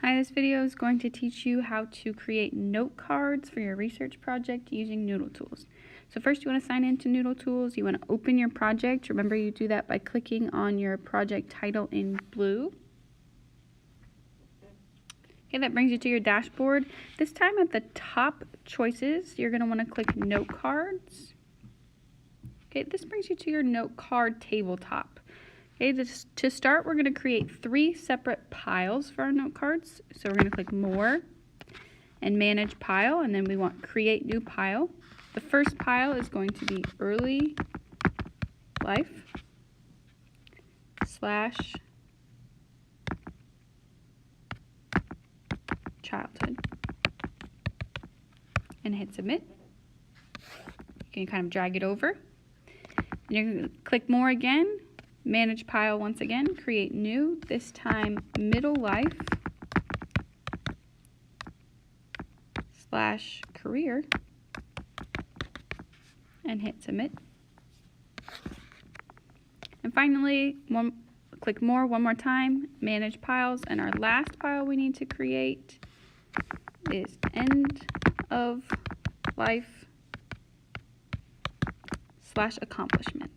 Hi, this video is going to teach you how to create note cards for your research project using Noodle Tools. So first you want to sign into Noodle Tools. You want to open your project. Remember, you do that by clicking on your project title in blue. Okay, that brings you to your dashboard. This time at the top choices, you're going to want to click Note Cards. Okay, this brings you to your note card tabletop. Okay, to start, we're going to create 3 separate piles for our note cards. So we're going to click More and Manage Pile, and then we want Create New Pile. The first pile is going to be Early Life / Childhood, and hit Submit. You can kind of drag it over. And you're going to click More again. Manage Pile once again, Create New, this time Middle Life / Career, and hit Submit. And finally, click More one more time, Manage Piles, and our last pile we need to create is End of Life / Accomplishments.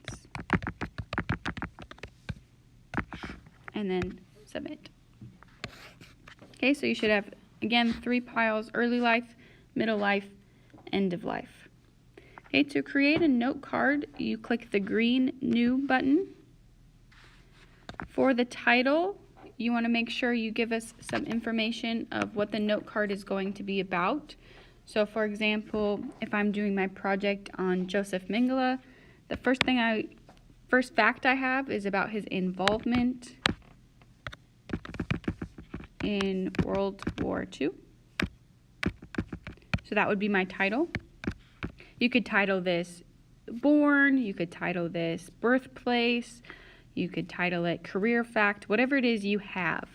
And then Submit. Okay, so you should have, again, 3 piles: Early Life, Middle Life, End of Life. Okay, to create a note card, you click the green New button. For the title, you want to make sure you give us some information of what the note card is going to be about. So for example, if I'm doing my project on Joseph Mengele, the first fact I have is about his involvement in World War II. So that would be my title. You could title this Born, you could title this Birthplace, you could title it Career Fact, whatever it is you have.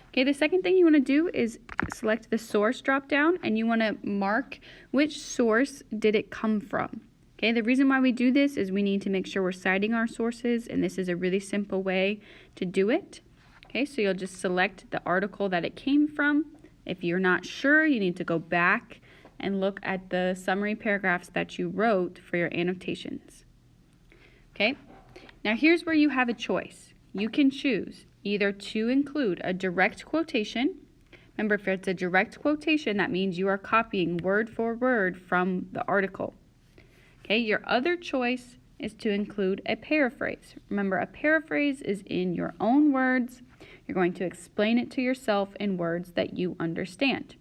Okay, the second thing you want to do is select the source drop down, and you want to mark which source did it come from. Okay, the reason why we do this is we need to make sure we're citing our sources, and this is a really simple way to do it. Okay, so you'll just select the article that it came from. If you're not sure, you need to go back and look at the summary paragraphs that you wrote for your annotations. Okay, now here's where you have a choice. You can choose either to include a direct quotation. Remember, if it's a direct quotation, that means you are copying word for word from the article. Okay, your other choice is to include a paraphrase. Remember, a paraphrase is in your own words. You're going to explain it to yourself in words that you understand.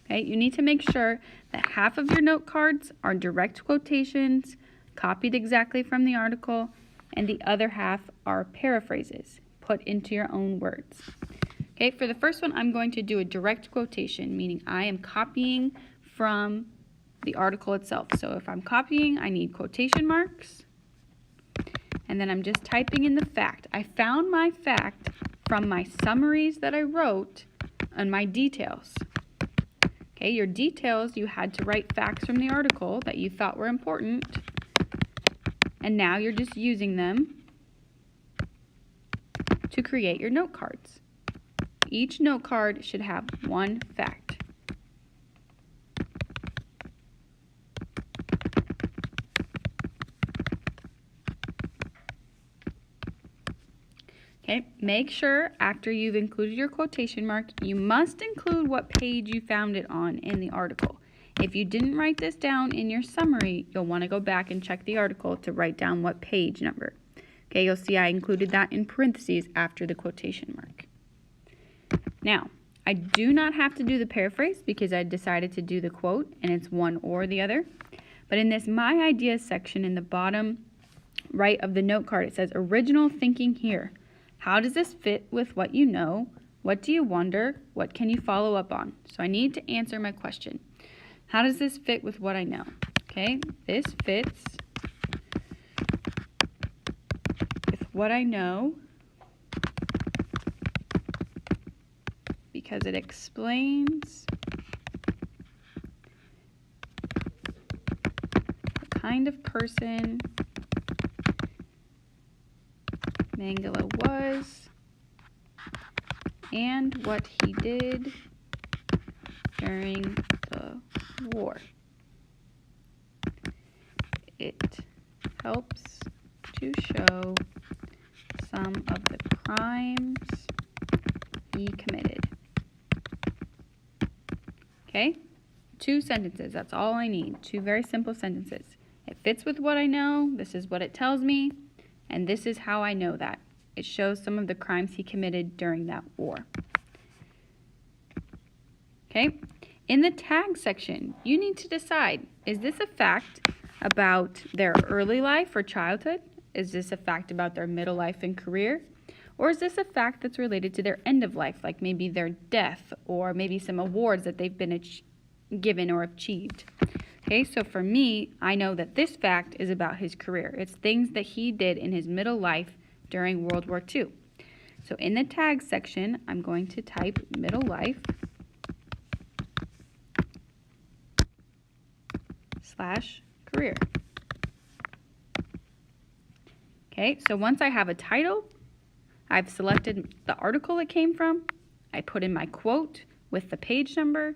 Okay, you need to make sure that half of your note cards are direct quotations, copied exactly from the article, and the other half are paraphrases, put into your own words. Okay, for the first one, I'm going to do a direct quotation, meaning I am copying from the article itself. So if I'm copying, I need quotation marks, and then I'm just typing in the fact. I found my fact from my summaries that I wrote and my details. Okay, your details, you had to write facts from the article that you thought were important, and now you're just using them to create your note cards. Each note card should have one fact. Okay, make sure after you've included your quotation mark, you must include what page you found it on in the article. If you didn't write this down in your summary, you'll want to go back and check the article to write down what page number. Okay, you'll see I included that in parentheses after the quotation mark. Now, I do not have to do the paraphrase because I decided to do the quote, and it's one or the other. But in this My Ideas section in the bottom right of the note card, it says Original Thinking Here. How does this fit with what you know? What do you wonder? What can you follow up on? So I need to answer my question. How does this fit with what I know? Okay, this fits with what I know because it explains the kind of person Mengele was and what he did during the war. It helps to show some of the crimes he committed. Okay? 2 sentences. That's all I need. 2 very simple sentences. It fits with what I know. This is what it tells me. And this is how I know that. It shows some of the crimes he committed during that war. Okay? In the tag section, you need to decide, is this a fact about their early life or childhood? Is this a fact about their middle life and career? Or is this a fact that's related to their end of life, like maybe their death or maybe some awards that they've been given or achieved? Okay, so for me, I know that this fact is about his career. It's things that he did in his middle life during World War II. So in the tag section, I'm going to type middle life / career. Okay, so once I have a title, I've selected the article it came from, I put in my quote with the page number,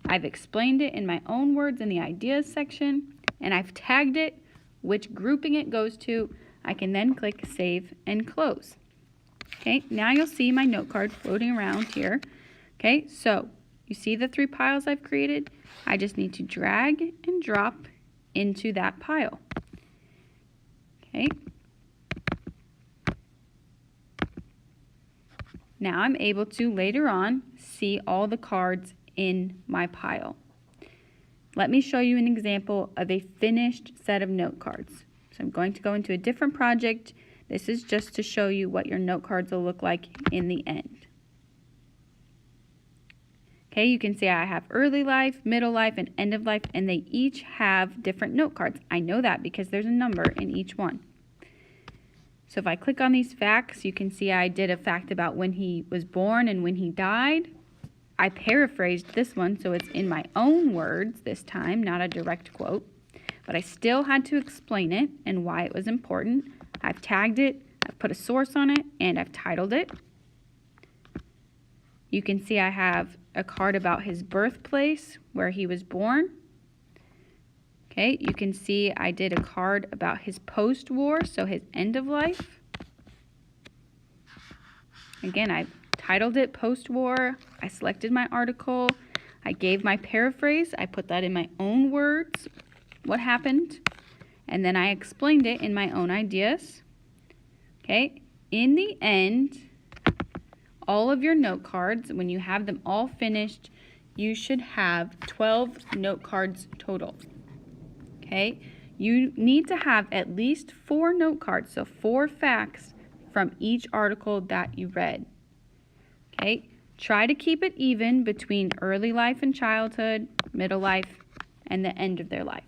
I've explained it in my own words in the ideas section, and I've tagged it, which grouping it goes to. I can then click save and close. Okay, now you'll see my note card floating around here. Okay, so you see the 3 piles I've created? I just need to drag and drop into that pile. Okay. Now I'm able to later on see all the cards in my pile. Let me show you an example of a finished set of note cards. So I'm going to go into a different project. This is just to show you what your note cards will look like in the end. Okay, you can see I have early life, middle life, and end of life, and they each have different note cards. I know that because there's a number in each one. So if I click on these facts, you can see I did a fact about when he was born and when he died. I paraphrased this one, so it's in my own words this time, not a direct quote. But I still had to explain it and why it was important. I've tagged it, I've put a source on it, and I've titled it. You can see I have a card about his birthplace, where he was born. Okay, you can see I did a card about his post-war, so his end of life. Again, I titled it post-war. I selected my article. I gave my paraphrase. I put that in my own words, what happened. And then I explained it in my own ideas. Okay, in the end, all of your note cards, when you have them all finished, you should have 12 note cards total. Okay, you need to have at least 4 note cards, so 4 facts from each article that you read. Okay, try to keep it even between early life and childhood, middle life, and the end of their life.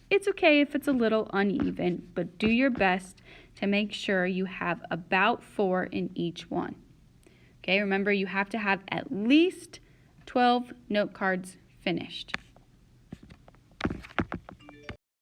It's okay if it's a little uneven, but do your best to make sure you have about 4 in each one. Okay, remember you have to have at least 12 note cards finished.